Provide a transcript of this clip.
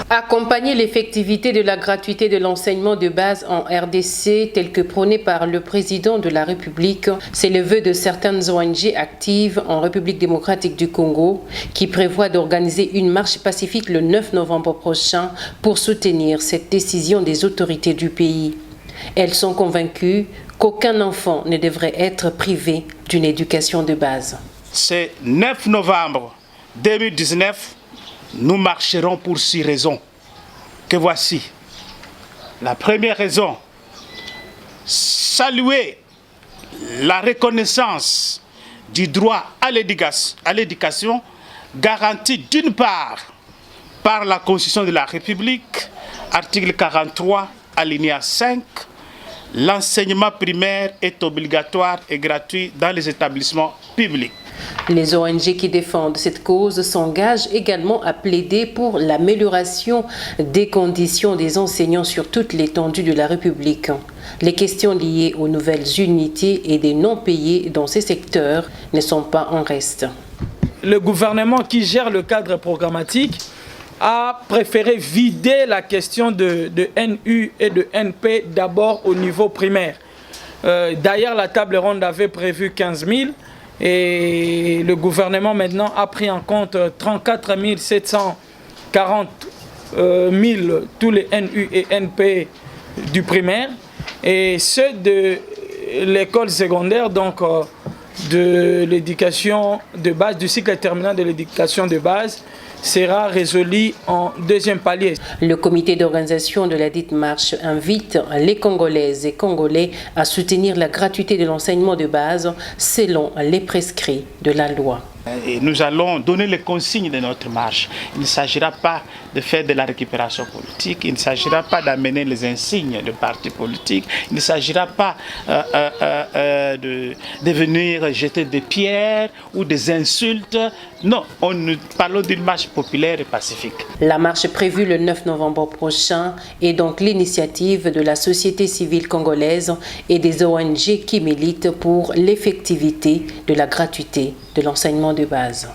Accompagner l'effectivité de la gratuité de l'enseignement de base en RDC, tel que prôné par le président de la République, c'est le vœu de certaines ONG actives en République démocratique du Congo qui prévoient d'organiser une marche pacifique le 9 novembre prochain pour soutenir cette décision des autorités du pays. Elles sont convaincues qu'aucun enfant ne devrait être privé d'une éducation de base. Ce 9 novembre 2019, nous marcherons pour 6 raisons, que voici. La première raison, saluer la reconnaissance du droit à l'éducation garantie d'une part par la Constitution de la République, article 43, alinéa 5, l'enseignement primaire est obligatoire et gratuit dans les établissements publics. Les ONG qui défendent cette cause s'engagent également à plaider pour l'amélioration des conditions des enseignants sur toute l'étendue de la République. Les questions liées aux nouvelles unités et des non-payés dans ces secteurs ne sont pas en reste. Le gouvernement qui gère le cadre programmatique a préféré vider la question de NU et de NP d'abord au niveau primaire. D'ailleurs, la table ronde avait prévu 15 000. Et le gouvernement maintenant a pris en compte 34 740 000 tous les NU et NP du primaire et ceux de l'école secondaire, donc de l'éducation de base, du cycle terminal de l'éducation de base, sera résolu en deuxième palier. Le comité d'organisation de la dite marche invite les Congolaises et Congolais à soutenir la gratuité de l'enseignement de base selon les prescrits de la loi. Et nous allons donner les consignes de notre marche. Il ne s'agira pas de faire de la récupération politique, il ne s'agira pas d'amener les insignes de partis politiques, il ne s'agira pas de venir jeter des pierres ou des insultes. Non, nous parlons d'une marche populaire et pacifique. La marche prévue le 9 novembre prochain est donc l'initiative de la société civile congolaise et des ONG qui militent pour l'effectivité de la gratuité de l'enseignement de base.